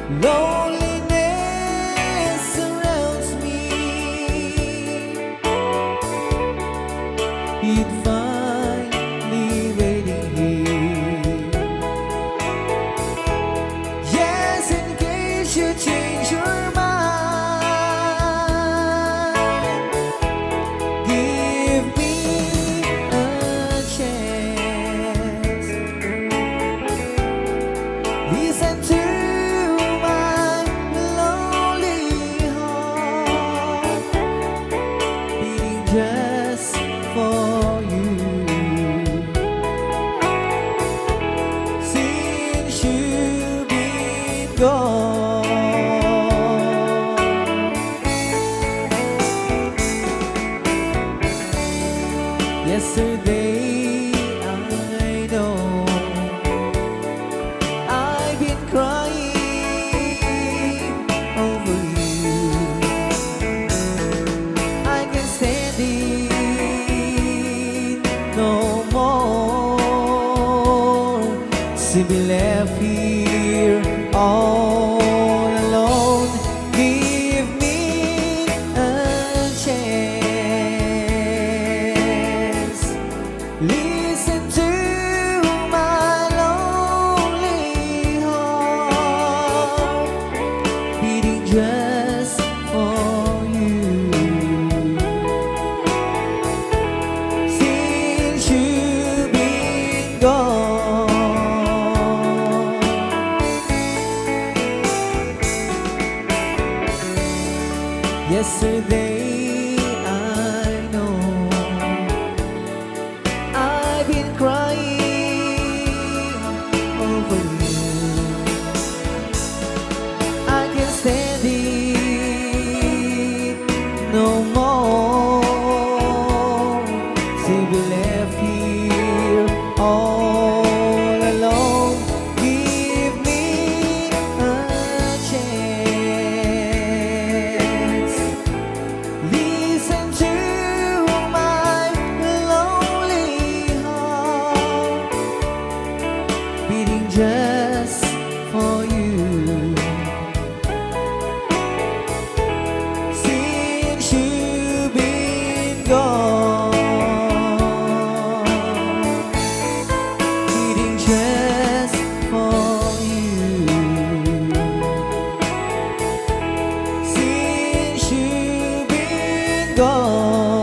Loneliness surrounds me. You'd find me waiting here. Yes, in case you change your mind, give me a chance. Listen to my lonely heart beating just for you. Since you've been gone, yesterday I know I've been crying over you. I can't stand it no more to be left here all alone. Give me a chance. Listen to my lonely heart beating just for you. Since you've been gone, yesterday I know I've been crying over you. I can't stand it no more to be left here all alone. Give me a chance. Listen to my lonely heart beating just for you. Since you've been gone, beating just for you. Since you've been gone.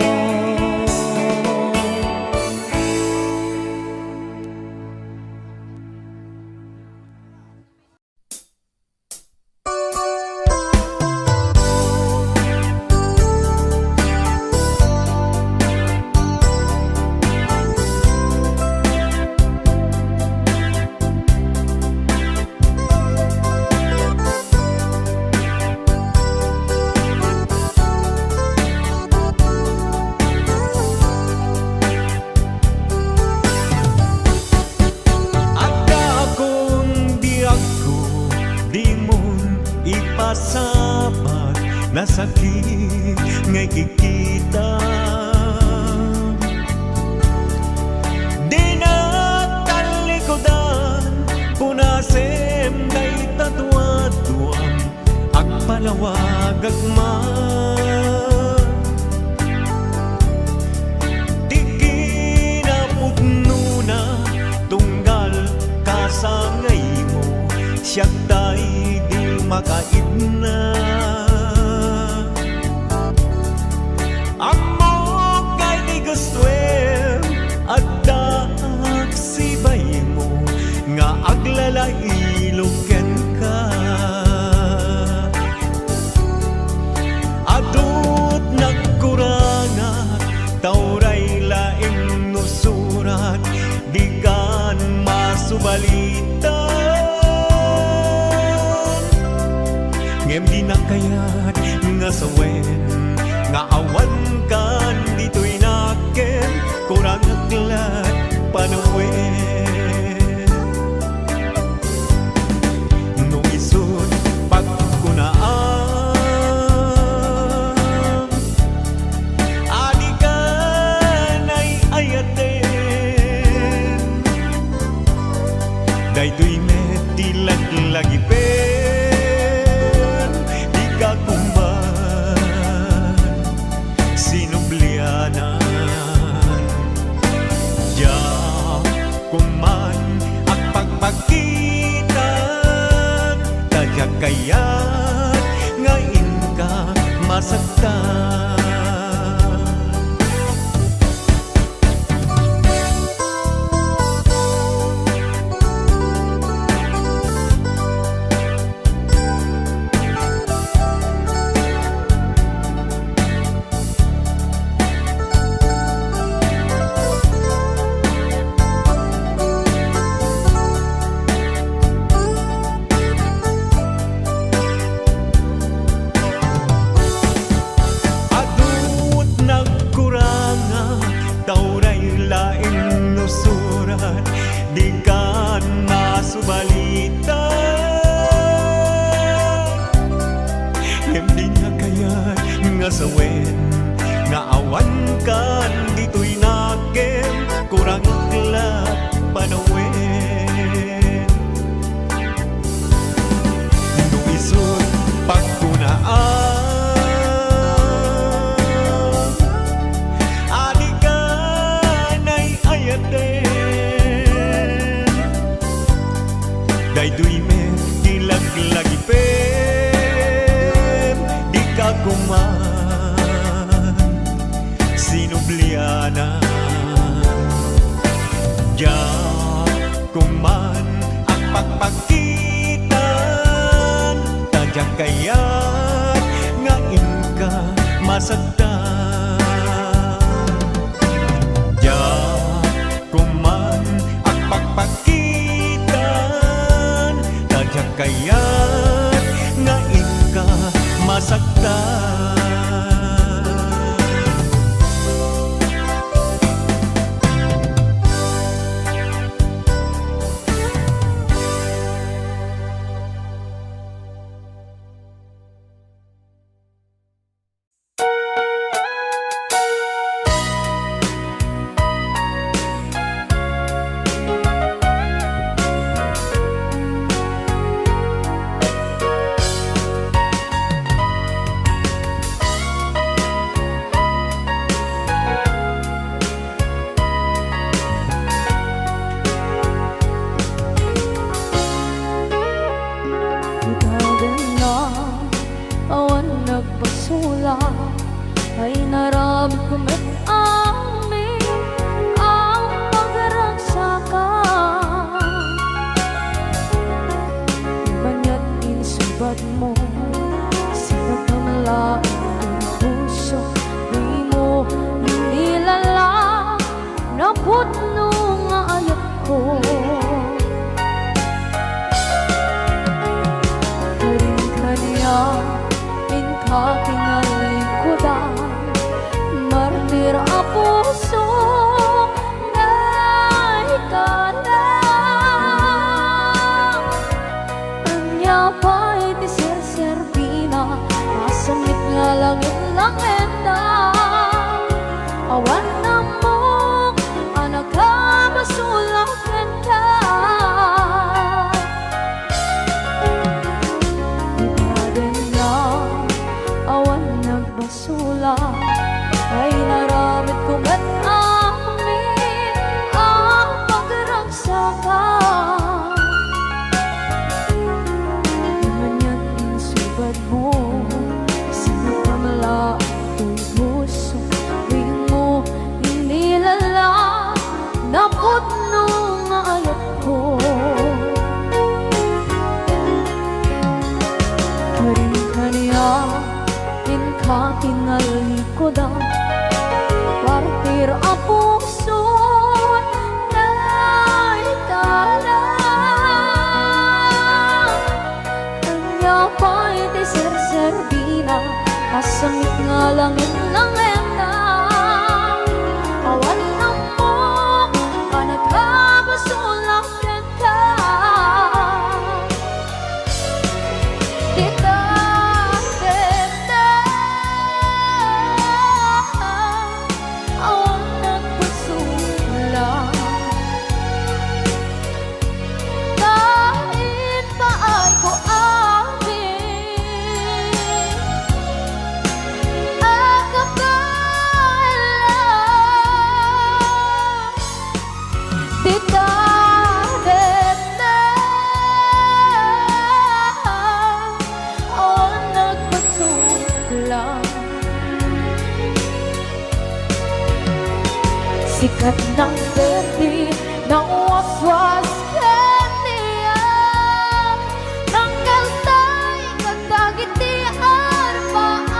Pasabak na sakit ngay kikita. Di na talikodan punasem day tatuaduan agpalawag agman. Di kinapugno na tunggal kasangay mo siyak tay di makaidna. Amo kay di gustuem adda agsibay mo nga aglalailoken ka. Adut nagkurangat tauray laing nusurat di kan masubalita. Ngem di na kayat nga sawen nga awan kan dito'y naken kurang aglat panawen. Nung isod pagkunaan adi ka na'y ayaten dayto'y met di lagi pe. kayat nga inka masaktan. Adut nagkuranga tawray laing nusuran di kan masubalitan. Hindi nga kayat nga sawen nga awan kan dito'y nakem kurang iklap panawen. Nung isod pagkunaan adi ka na'y ayaten daytoy me dilaglagipen di ka kuman sinubliana diyan kuman ang pagpakitan tadyak kayat nga inka masagdan. Diyan kuman ang pagpakitan tadyak kayat nga inka masagdan. Awan nagpasula ay naramit ko met amin ang pagragsakan. Banya't insubad mo sinagkamala ang puso di mo inilala na putno nga ayat ko. Aking alingkudan, martir a puso na ikalang. Anya pa'y di ser-serbina, masamit nga langit langenda. Awan na mo, anak ka masulakan ka. Basula ay naramit ko met amin ang pagragsakan. Manya't insubad mo sinagkamala ang puso di mo inilala na putno nga ayat ko. Karin kaniya ka tinalikodan, partir a puso na ikalang. Kanya pa'y di ser-serbina, kasamit nga langit langenda. Awan na mo, panagkabasulang ka. Go At ng deti ng waswas kaniya Tanggal tay katagiti arbaan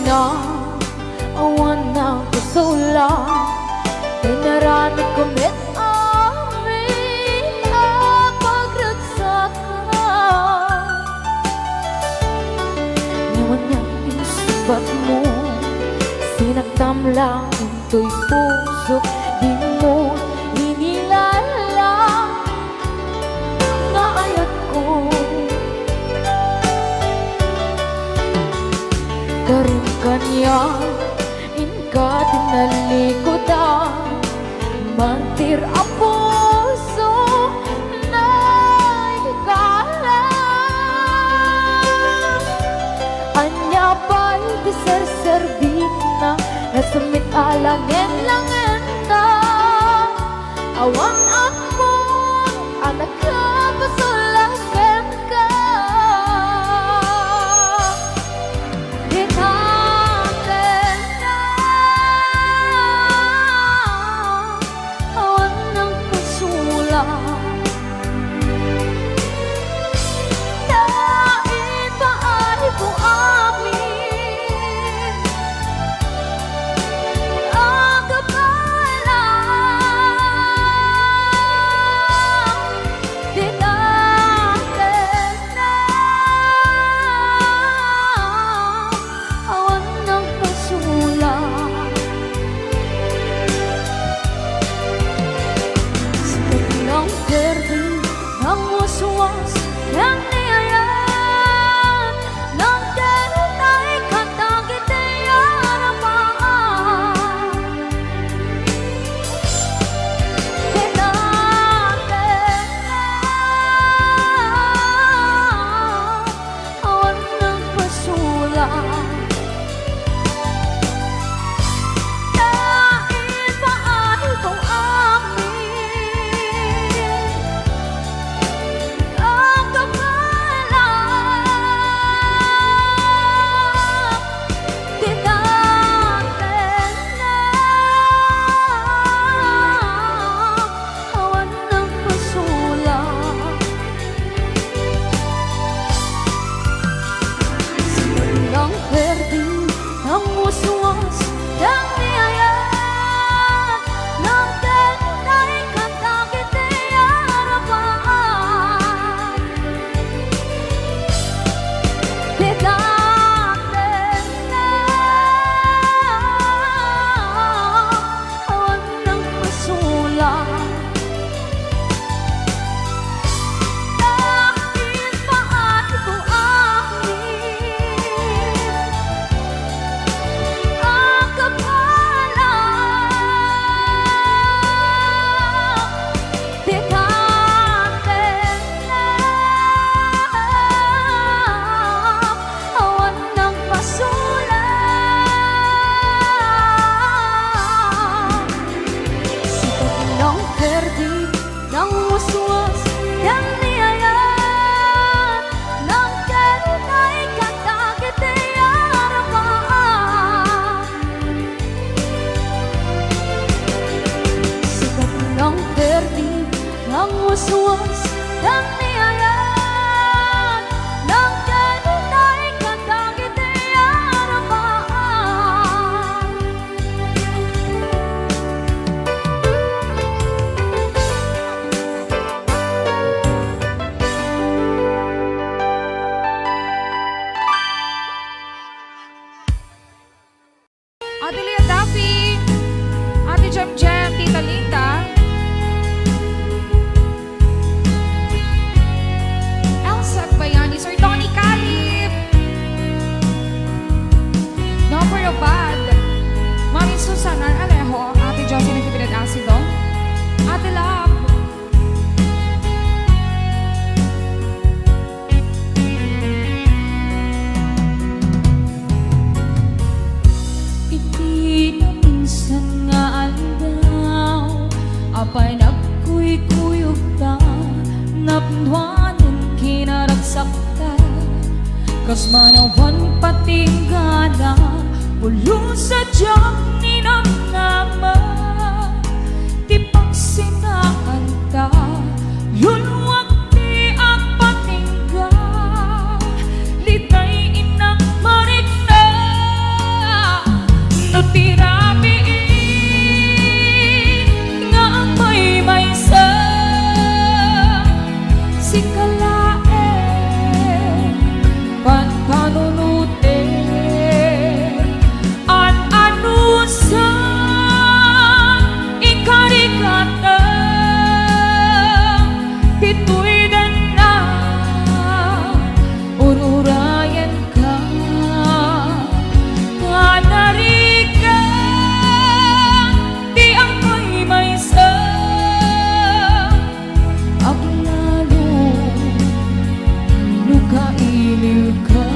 na awan ng kusula Pinarami kumit amin ang pagragsakan Ngayon niyang insubat mo Sinagtam lang into'y puso Di mo hinilala Nga ayat ko Karin kanya inka tinalikodan Mantir a puso na higala Anya pa'y diserservit na Nasumit alangin langin na Awan ako anak ka pasulakan ka apay nagkuy-kuyog ta, napnwanan kinaragsak ta, kas manawan patinggana, ulo sa diyang ninamnama, ti pagsinaan ta, lulwag ti ang patingga, litay inang marikna, no tirabi nga ang may sa si kalae panpanunute an anusa ikarikata pituy dan na ururayan ka kanarika di ang may sa aglalo nukailiw ka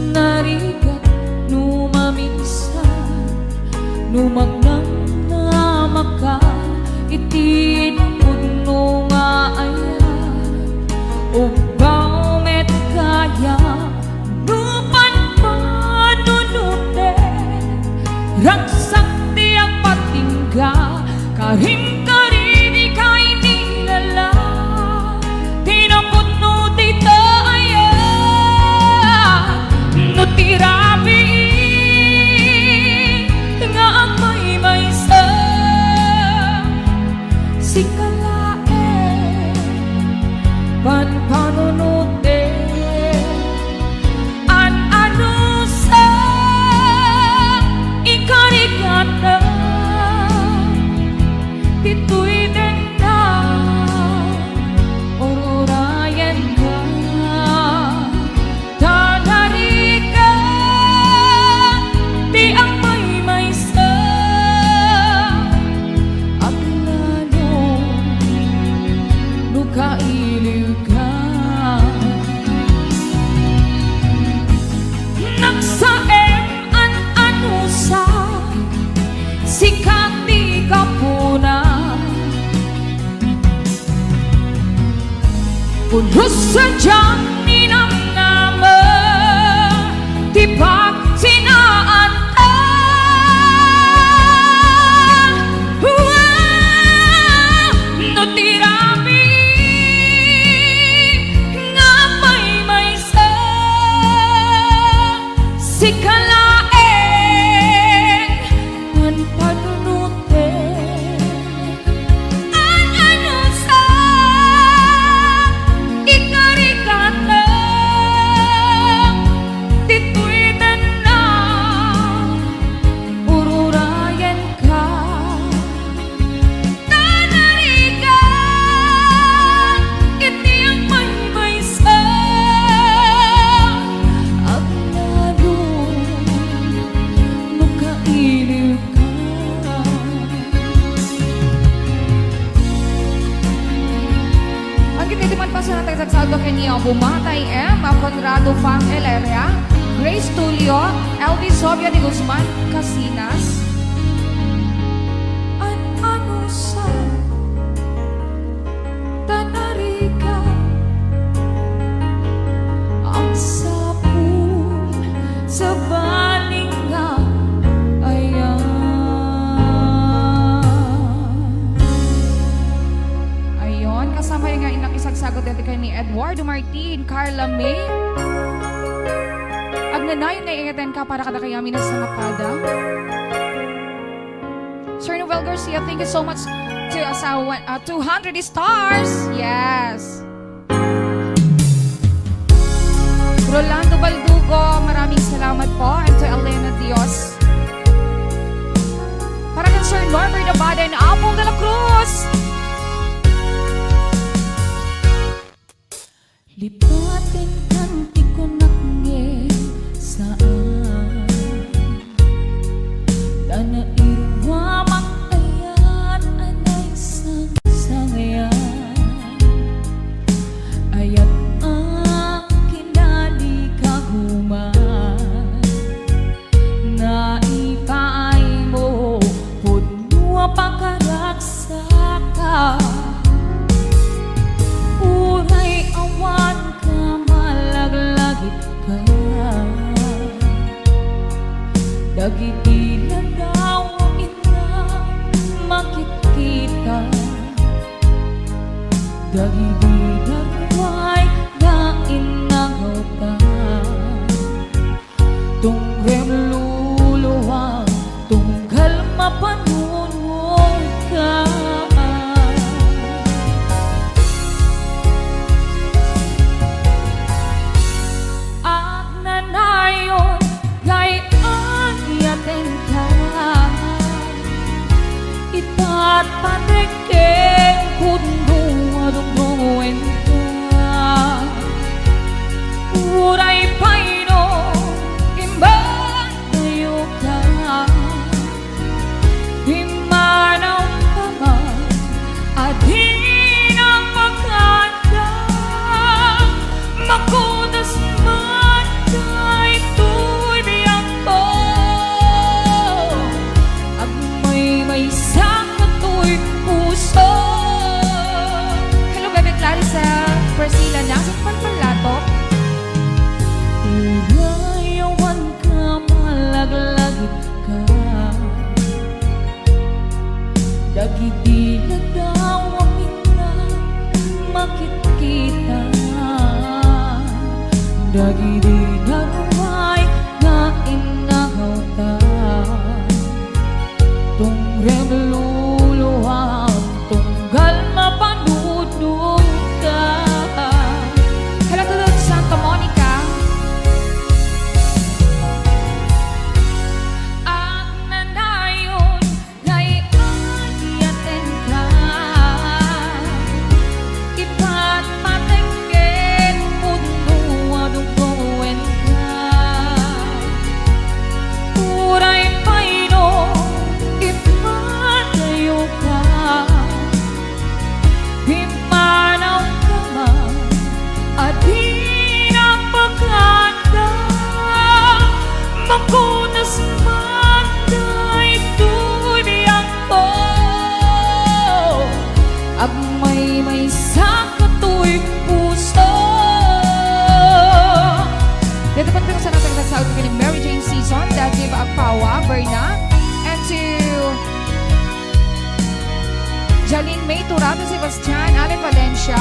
narigat numaminsan numagnang namaka itinapod nga ayan ubaw met kaya nupan panunute ragsak di ang patingga karim karimi kay nilala tinapod no tita ayan no tirabi nga ang may sa si kalae panpanunute an anusa ikarigata pituy din na ururayan ka tanarika di ang may sa aglalo nukailiw ka nagsaem an anusa sikat di kapuna pulos sa diyang ninamnama di pagsinaan ta no tirabi nga may sa si kalaeng panpanunute ang anusa ikarikata tituitan na ururayan ka tanarika iti ang may sa aglalo nukailiw ka ang kititiman pa sa nagsagsado kaniya bumatay Conrado Fang Eleria Grace Tulio LV Sobia de Guzman Casinas an anusa tanarika ang sapul sa balinga ayan ayon kasama yung nga inang isagsagot dito kay ni Eduardo Martin Carla May agnanayon na ingatan ka para kada kayami na sa napada Sir Noel Garcia, thank you so much to 200 stars. Yes. Rolando Baldugo, maraming salamat po. And to Elena Dios. Para kay Sir Norbert Abada and Apple de la Cruz. Lipatin kanti ko naknge saan Dana irwa makayan anay sangayan Ayat ang kinali kahuman Na ipaay mo dagiti darway nga inagaw ka tungrem luluwa tunggal mapanunong ka at nanayon gay agyaten ka ita't patekeng pundo adong ka uray paino imban tayo ka himanaw ka man adin ang pagkanda makudas man kay ito'y biyang ko at may sakato'y puso. Hello, Bebe Clarissa. Priscilla na sa panpalatok. Urayawan ka, malaglagit ka dagiti na daw amin na makikita dagiti darway nga inagaw ka tungrem luluwam tunggal mapanudog ka Hello to Santa Monica. at nanayon gay agyaten ka ipa't patekeng puno aduguen ka uray paino ipatayo ka himanaw ka man adin ang pagkanda makunas man na ito'y biyang ko at may sakato'y puso. Dito pa sa natagtagsaot ko ni Mary Jane Season, Dagi Baagpawa, Berna, and to Janine May Turado, Sebastian, Allen Valencia,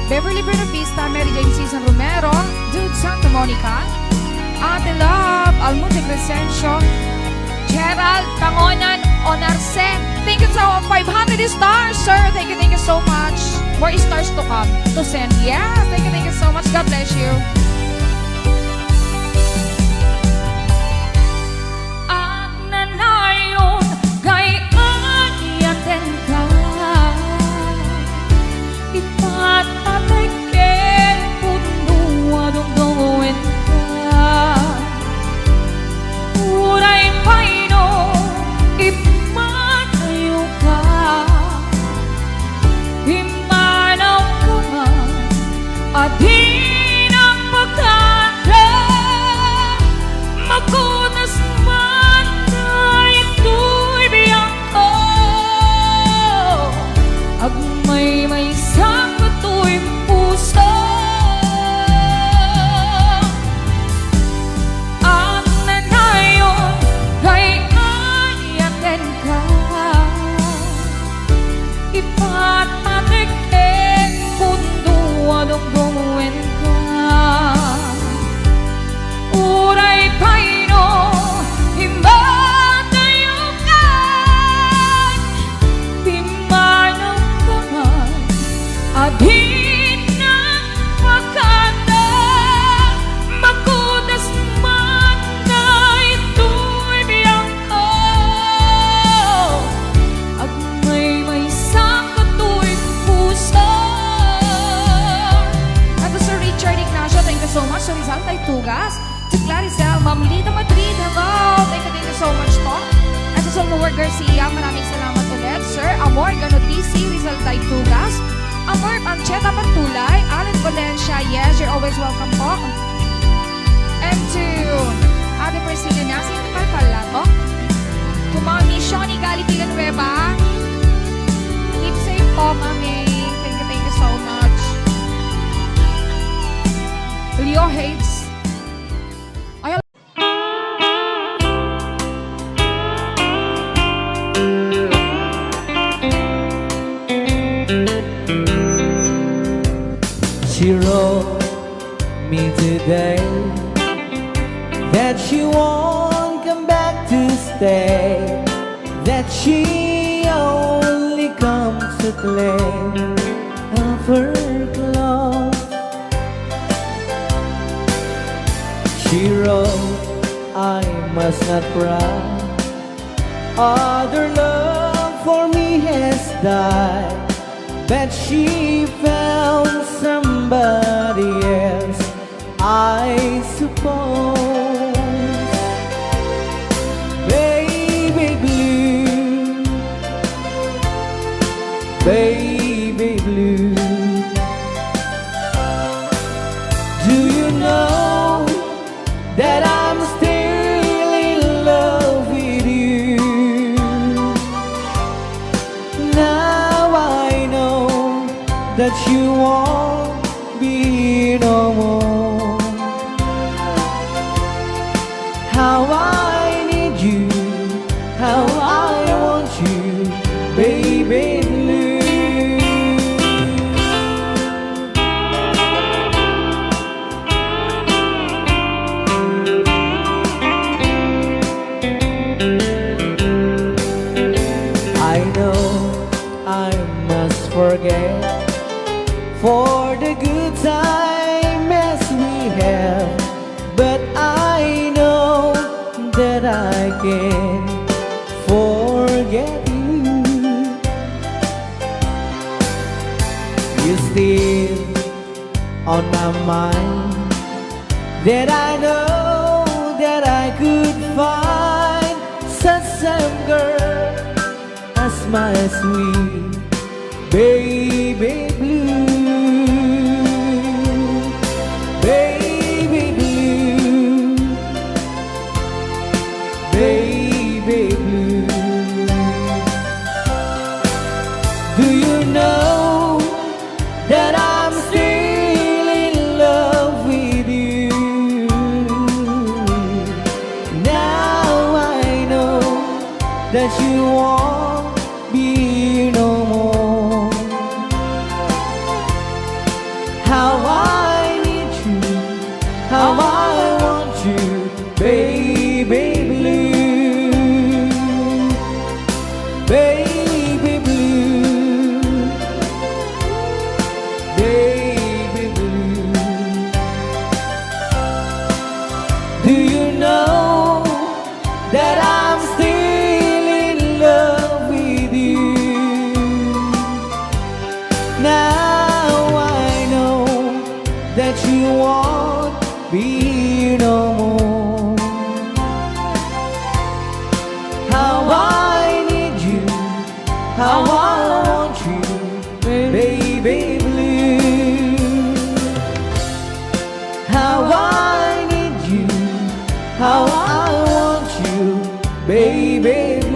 Beverly Bernapista, Mary Jane Season Romero, Dude Santa Monica, Ate Love, Almunte Crescencio, Gerald Pangonan Onarse. Thank you so 500 stars, sir. Thank you so much. More stars to come to send. Yeah, thank you so much. God bless you. At nanayon gay agyaten ka ipa't patekeng puno aduguen ka uray paino ipatayo ka himanaw ka man adin ang pagkanda makunas man na ito'y biyang ko at may sakato'y puso at nanayon gay agyaten ka ipa't patekeng pundo aduguen ka uray paino himatayo ka himanaw ka man adin ang pagkanda makudas man na ito'y biyang ko at may sakato'y puso. At to Sir Richard Ignacio, thank you so much. Sir Rizal Taytugas, to Clarissa, Ma'am Lita Madrid, hello. Thank you so much po. At to Solmowar Garcia, maraming salamat ulit. Sir Amor Ganotisi, Rizal Taytugas, Amor Pancheta Pantulay, Allen Valencia, yes, you're always welcome po. And to Ate Priscilla Nasi, Palpalato, to Mami Shoni Gali Villanueva, keep safe po, Mami. Thank you so much. Leo hates. Ay, today that she won't come back to stay, that she only comes to claim of her clothes. She wrote, I must not cry, other love for me has died, but she found somebody else, I suppose. Baby blue, baby blue, do you know that I'm still in love with you? Now I know that you won't be no more. How I need you, how I want you, baby blue. I know I must forget for the good time as we have, but I know that I can forget you. You still on my mind, that I know that I could find such a girl as my sweet baby blue, baby blue, baby blue. Do you know that I'm still in love with you? Now I know that you won't be no more. How I need you, how I want you, baby blue, baby blue, baby blue. Do you know that I'm still in love with you? Now I know that you won't be no more. How I need you, how I want you, baby blue. How I need you, how I want you, baby blue.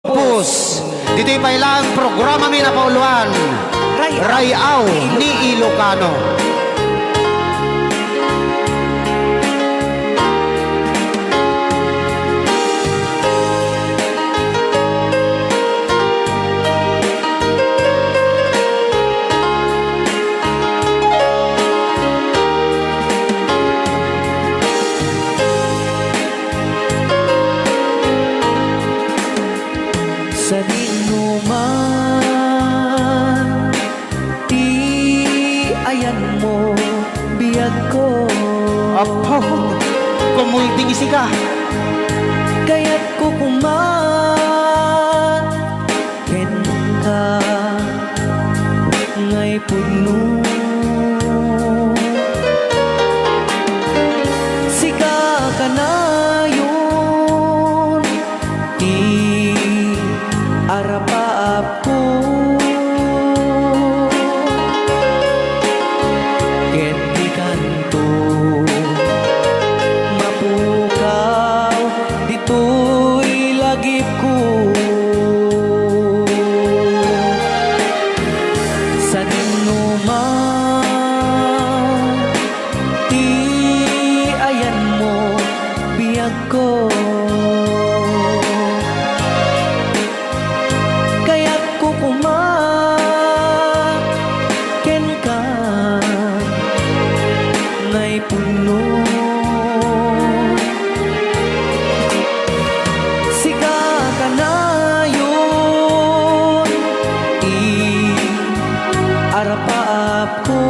Pus, dito'y pailang programa mi na pauluan, Rayaw ni Ilocano. Sa dinuman, ti ayan mo, biyag ko. Apo, kumulting isi ka. Kaya't ko kuman, ken ka, ngay puno. Sika ka na yun, ti arapaap ko. Ket di kanto, mapukaw, dito'y lagip ko. Sa dinuman, arapaap ko.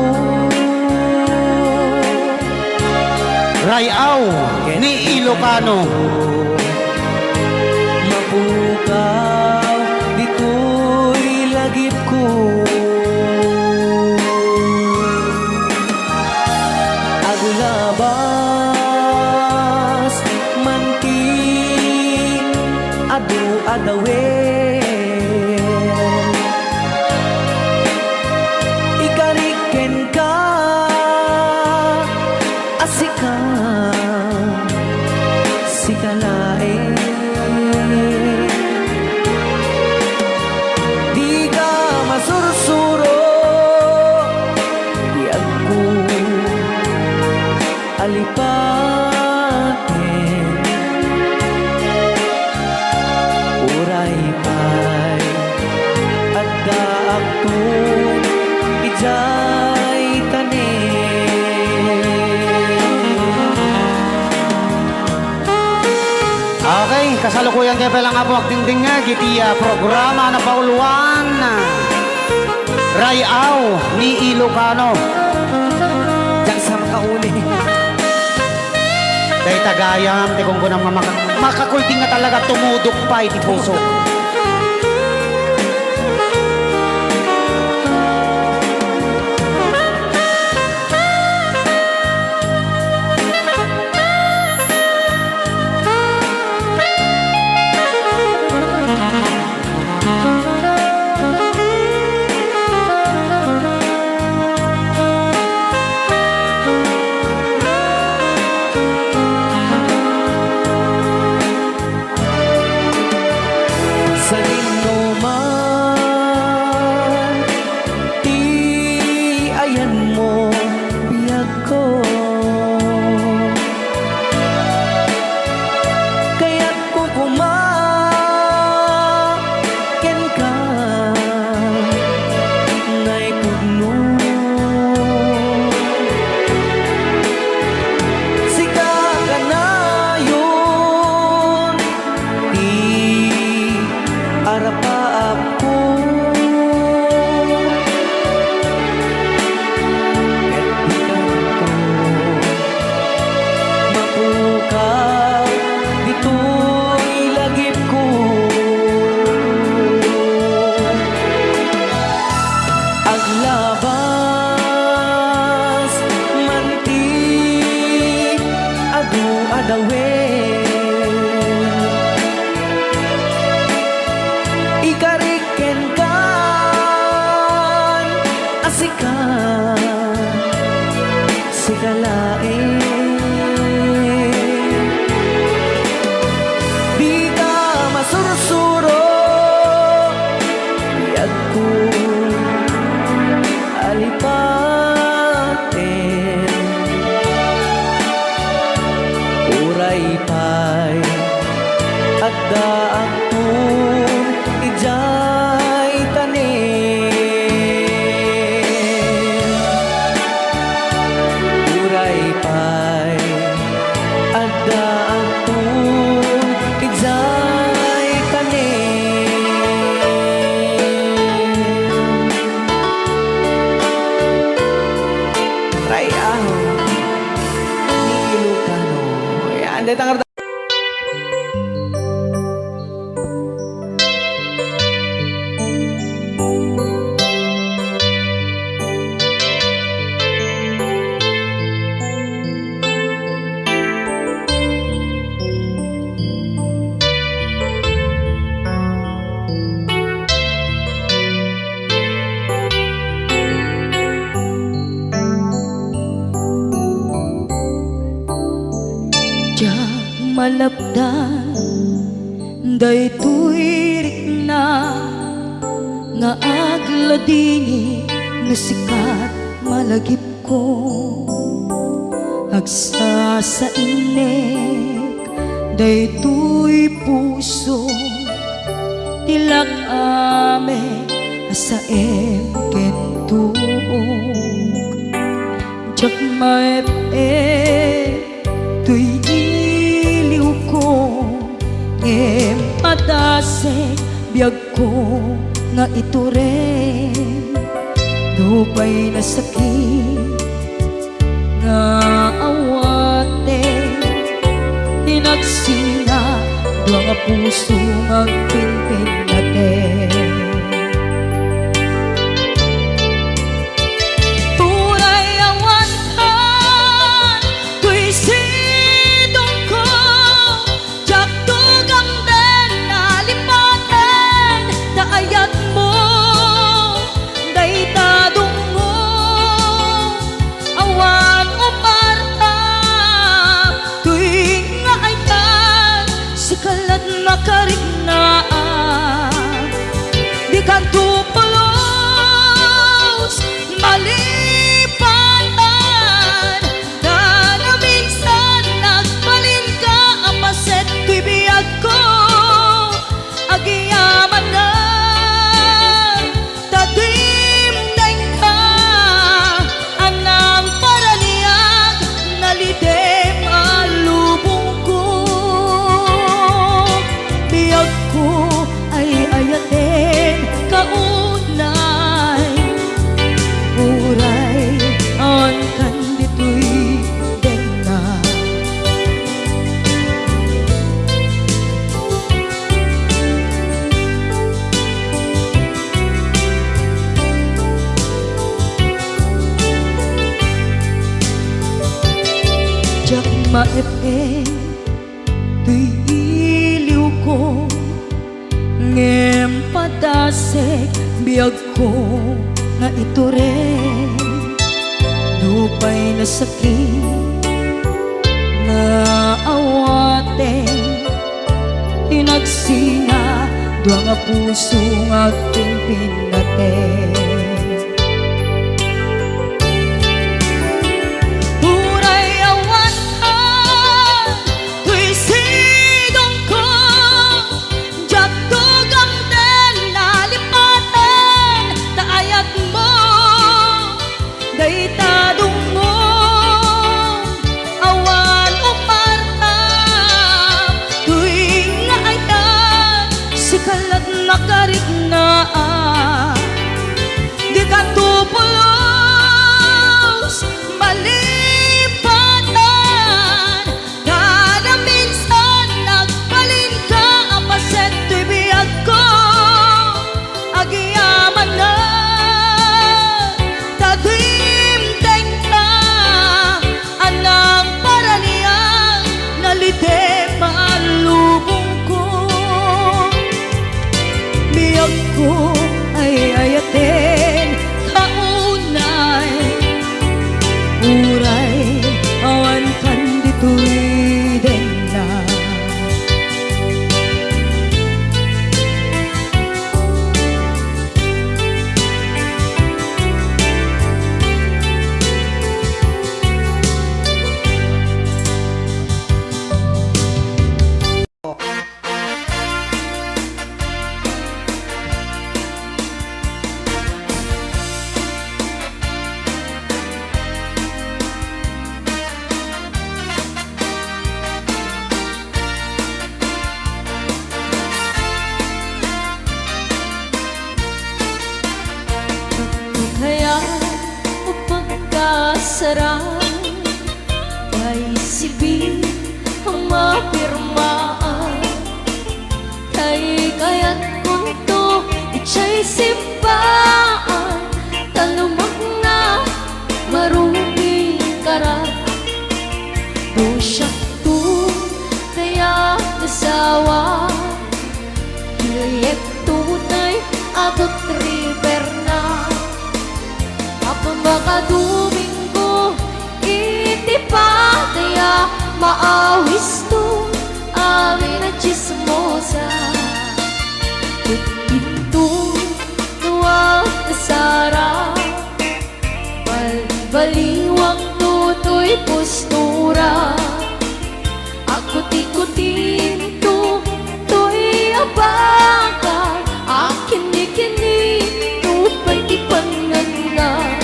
Rayaw ni Ilocano. Mapukaw, dito'y lagip ko. Agulabas, manting, adu-adawen. Ikariken ka, asika, sikalain. Di ka masursuro, di ako alipatin. Uray pa'y at daak to ijay tanin. Okay, kasalukuyan kayo palang nga po agdingding nga gitiya programa na pauluan. Rayaw ni Ilocano. Diyan sa makauli. Day tagayam, ti kung kunang makakulting nga talaga tumudok pa iti puso. Sa man, ti ayan mo biyag ko. Kaya't kukumaken ka nga'y pugno. Sika ka na yun, di arapaap ko. Ket di kanto mapukaw, dito'y lagip ko. Aglabas, manti, adu-adawen. Ikariken kan, asika, sikalain. Di ka masursuro, biyag ko alipatin. Uray pa'y at daak kong ijay tanin. Uray pa'y at daak kong ijay tanin. Rayaw ni Ilocano. Yan, dito ang malapdan, daytoy rikna nga agladini nga sikat malagip ko. Agsa sa inek, daytoy puso, tilak ame asaem kentuog. Jak maep tuy iliw ko, ngem padase biyag ko nga ito rin. Lupa'y nasakit nga awate, hinagsina doa nga puso magpinpin natin. Uray awantan, tuy sidong ko, jak tugang den nalipaten, daayat mo, daytadong mo, awan umarta, tuy nga ay tan, sikalat makarignaan, di kan tupulos, malipatan, na na minsan nagbalin ka, apaset tuy biyag ko, agiyaman na, tadimdeng ka, anang paraniyag, nalidem alubong ko, biyag ko ay ayatin kaunay, uray ang kandito'y denga. Jak maep-e tuy iliw ko, ngem padasek biyag ko nga ito rin. Lupa'y nasakit nga awate, hinagsina doa nga puso nga pinpin natin. Uray awantan, tuy sidong ko, jak tugang den nalipaten, daayat mo, daytadong mo, awan umarta, tuy nga ayan, sikalat nakarignaan, di ka tupulos, malipatan, kada minsan nagbalin ka, apaset tuy biyag ko, agiyaman na, tadimdeng ka, anang paraniyang, nalidem alubong ko, biyag ko ay ayatin kaunay, uray awan kandito'y denga. Kaya upagkasarang kay silbi ang mapirmaan, kay kaya't kung to itsa'y simpaan, talumak na marumi karat, do siyak to kaya nasawa, proyekto na'y abot river na, baka Domingo iti pataya maawis to amin na chismosa, pinto tuwag na sara, baliwang tutoy postura, akot-ikutin to to'y abakan, akin-ikini tupay ipanganan,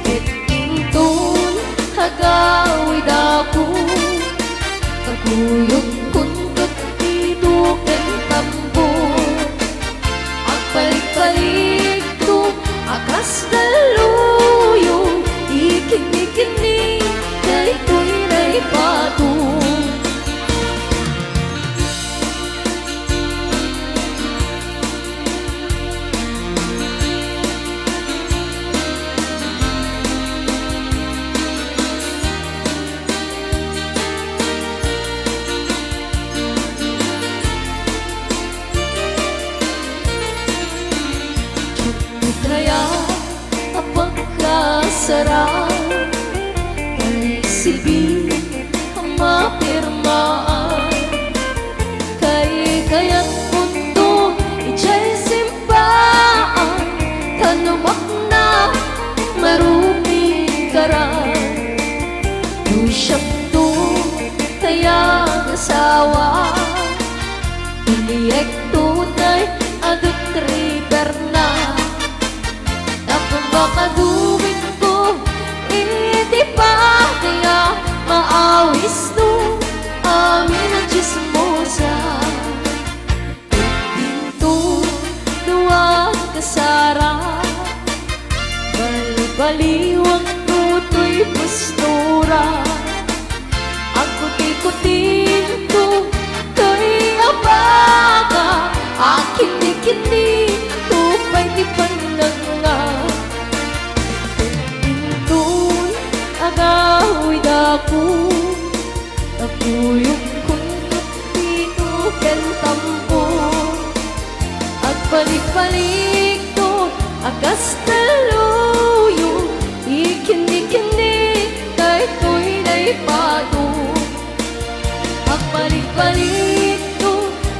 ketintun hagawid ako, kaguyog kuntot ito sarap pagsilbi ang mapirmaan kaya't mundo ijay simpaan tanumak na marumi karan tusyap to kayang asawa iniyek tunay adut river na tapang baka duwin ko hindi pa kaya maawis no amin ang chismosa pinto luwag kasara balbaliwang tutoy pastura ang kuti-kutin ko to'y abaga akin di tupay di panlanga pinto'y agahoy dako nakuyog kong kapito kentampo at balik-balik to agas taluyo ikindi-kindi kahit to'y naipado at balik-balik to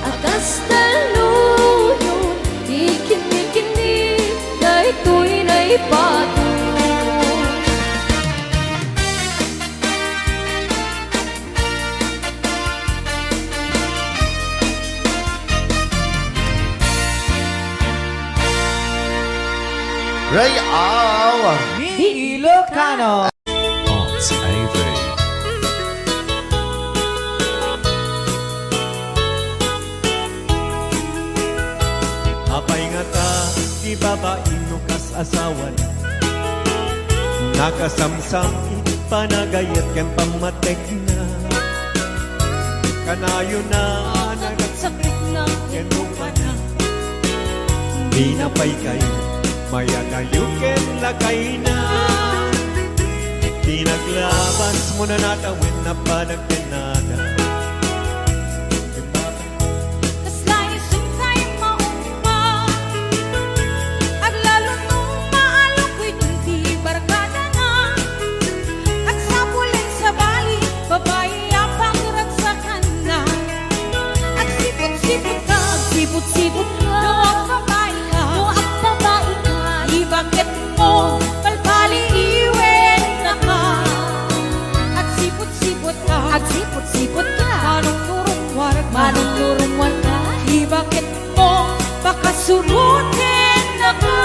agas taluyo ikindi-kindi kahit to'y naipado. Ray Aw! Ni Ilocano. Pops Avery. Apay nga ta, di babae no kas asawan. Nakasamsam panagayat ken pamatek na. Kanayo na Sakit na ken na. Di na pay kayo, maya kayo ken lakay na. Di naglabas mo na natawin na panagtinada. Kaslayo sumtay mauma at lalo nung maalok ko'y hindi barkada na at sa puling sa bali babae apang ragsakan na at sipot-sipot ka sipot-sipot ka noak babae ka ibakit mo palpali iwen na ka at sipot-sipot ka manong nurungwan ka ibakit mo baka surutin na ka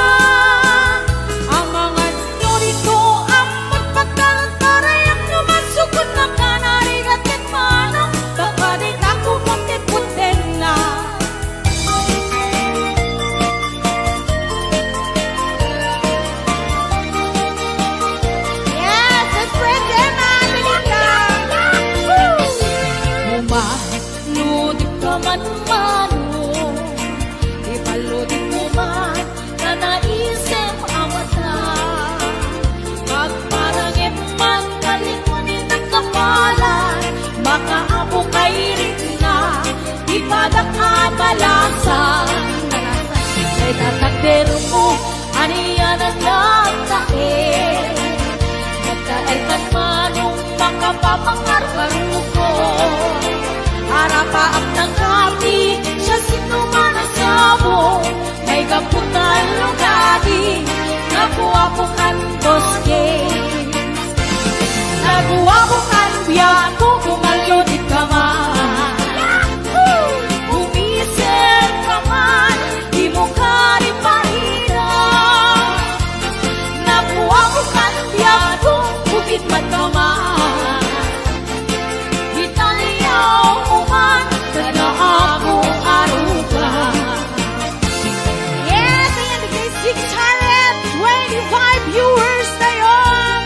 ang mga nyorito ang magpagkalantaray ang numasukot na ka narigatin manong baka di ka kumuntit-puntin na yes, that's Brenda Magalita Ludik ka man mano ipaludik mo man na naisip ang mata magparangit man kalikunin ng kapalan makaabo kay rin na ipadak ang balasan kay tatakder mo aniyan ang nagtae magkaelpan manong makapapangar-paruko harapaap ng kati siya sinuman ang sabo may kaputan lugadi nabuwabukan boske nabuwabukan biyato kumaludit ka man umiser ka man di mo ka rin mahina nabuwabukan biyato bukit man ka man Italiao uman kada ako aruga. Yes, ayan bigay 625 viewers na yun.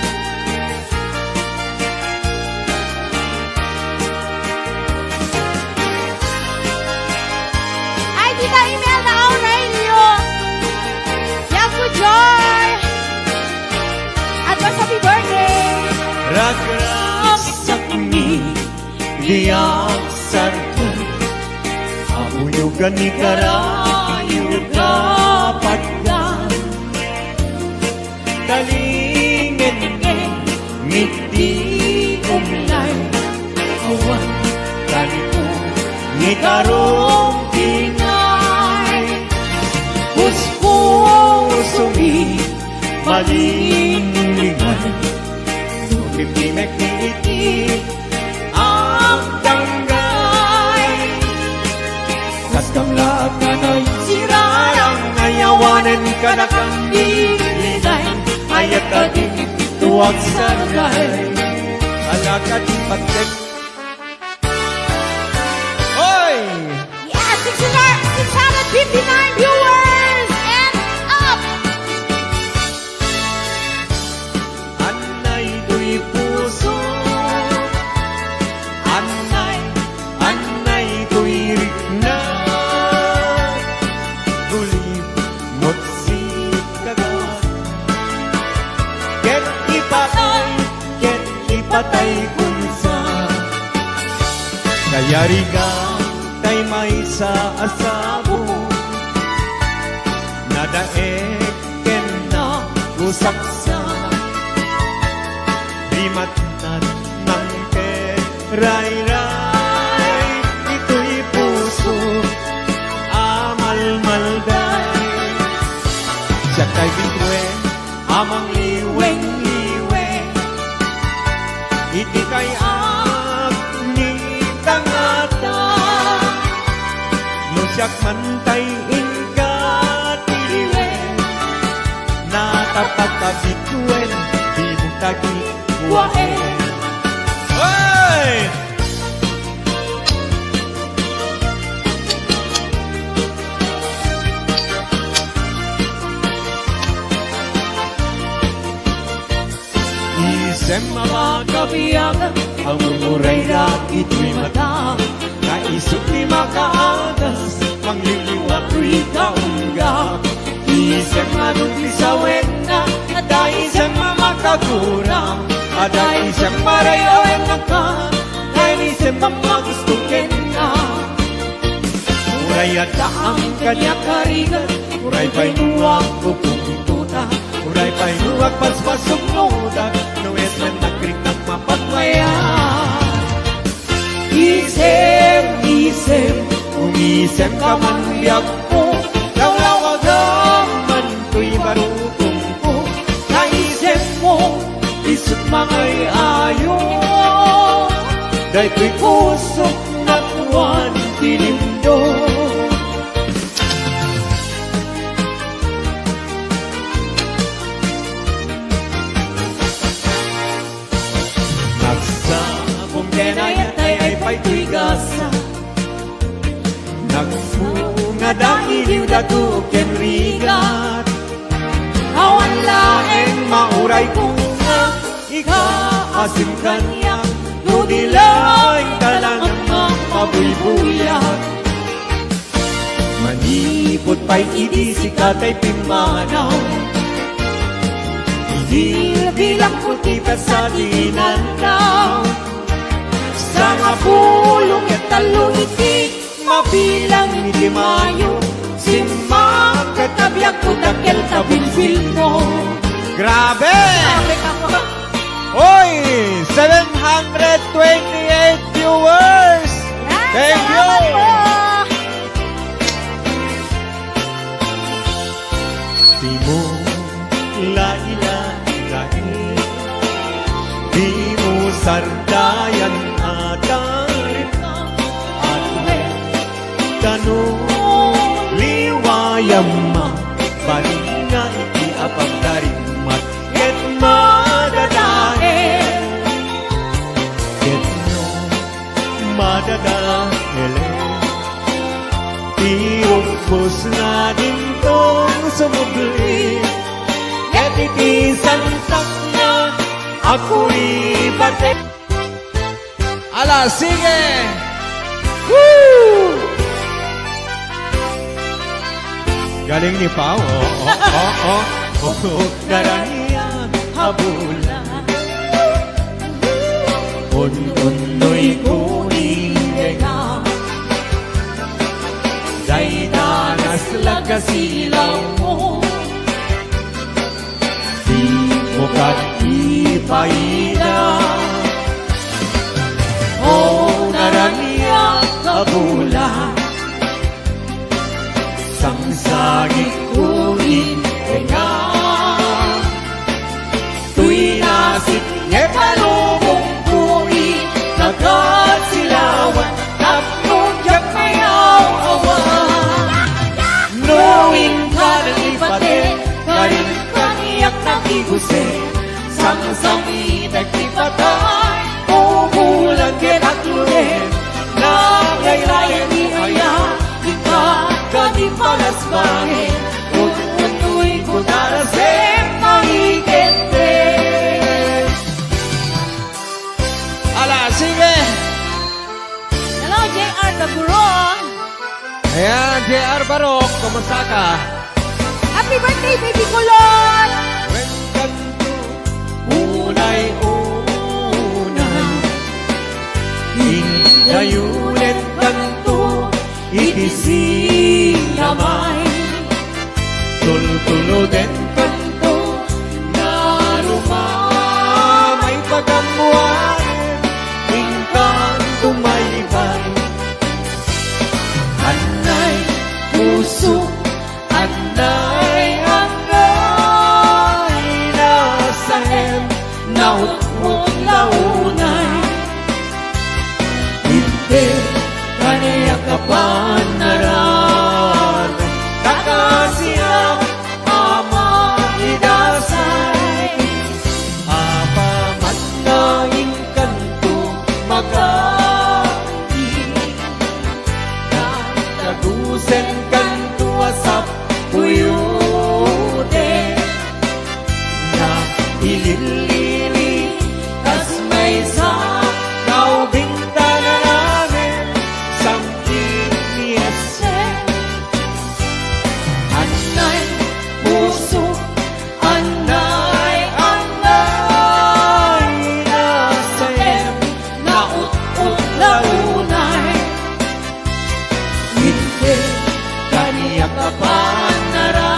Ay, tita email na Aurelio. Yaku Joy. Advance happy birthday. Ragrak ni diyak sarkan Abuyugan ni karayo dapat ka Dalingin di umlay awan ganito ni karong tingay Puspusumi malinglingan Tumipimek ni iti ang tanggay Kaskamla ka na'y sirayang Ayawanan ka na kang dilay Ayat ka din tuwag sargay Alaka di pagkat Hoy! Yes, 659 viewers and up! Anay do'y puso Anay do'y rikna Gulib mo't si kagat Ket ipatay kunsa Kaya riga tay may sa asabo Nadaek ken na usaksa Rimatnat ng ray-ray Ito'y puso amal-malday Siya kay bitwen amang liweng-liweng Iti kay ni tangata No siyak mantay ingkatiwen Natapagkabitwen Di mo tagi waen Hey! Isem mga kabiyagan Ang umuray na ito'y mata Naisip di makaagas Mangliliwag ko'y kaunggap Isem anong isawin na Ada isem makagurang Ada isem marayawen na ka Dahil isem mamagustukin na Uray at ang kanya karigan Uray pa'y nuwag pupuntuta Uray pa'y nuwag paspasok nudag Nuwes man nagkrik ng mapagmaya Isem, umisem ka man biyak mo Lawlawag man ko'y marutong ko Naisem mo, isip mangay ayo Dahil ko'y kusok na tuwan tinindo Nagsabong denayat ay pa'y ko'y gasa Nagpunga dahil daduken rigat Awan laeng mauray kunga Ikaasim kanya Nudilay talang ang mabuybuyak Manipot pa'y idisikat ay pimanaw Hindi bilang puti pa sa dinanaw Sa nga pulong at talong iti Mabilang hindi mayo Simak katabyak ko dakil kabilbil mo Grabe! Sabi ka po. Oy! 728 viewers! Thank you! Salamat po. Di mo lain Di mo sardayan atarin At tanong liwayam ma Balik nga iti apagdarin mat Ket madadael Ket no madadael Tiumpos na din tong sumugli Ket iti santak na ako'y batik Ala, sige! Galing ni Pao, Daranian, habulan Un-unoy kuning nga Day danas lagasilaw mo Di mo kat ipaida abulan sang sagit kuin nga tuy nasip ye palubong kuin kagat silawan tapong yak mayaw awan knowing ka ng ipatin karin kaniyak ng iguse sang samit at ipatay umulan kinaklurin nangayrayan ni aya ika kani palasbangin kung unu'y kunarasem mahigente. Ala, sige! Hello, J.R. Tagurong. Ayan, J.R. Barok, kumusta ka? Happy birthday, baby kulot! When kanto unay-unay Hindayunet kanto ikisinamay Tultuluden kanto narumamay pagamuanin Ingkang tumaybay Anay puso Anay nasahem nautmut launay Hindi kaniya kapanaran kakasiyang ama idasay apamat na inkanto magandi Nagtagusen kanto asap puyude na ililili tas may sa bintana namin samtin ni Ese Anay puso Anay nasayem naut-ut launay Hindi kaniyak kapanaran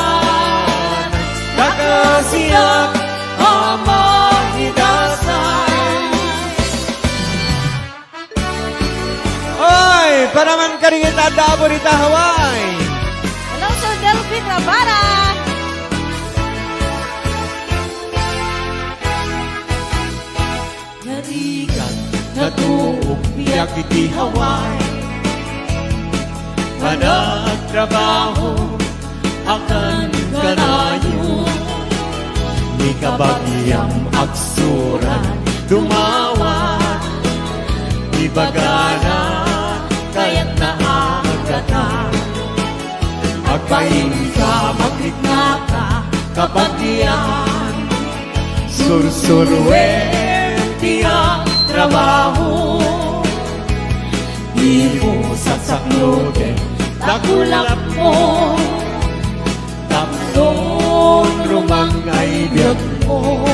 kakasiyak ama idasay Oy, paraman ka rin kita dabo rita Hawaii. Hello, Sir Delphin Rabara. Narigan natuog biyak iti Hawaii Managtrabaho akan kanayo Ni kabagyang aksuran dumawat Ibagana kaya't naagata Agpahin ka maglikna ka kabagyan Sursurwen tiyak trabaho Di mo sasakloden Nakulap mo Tapson rumangay biyag mo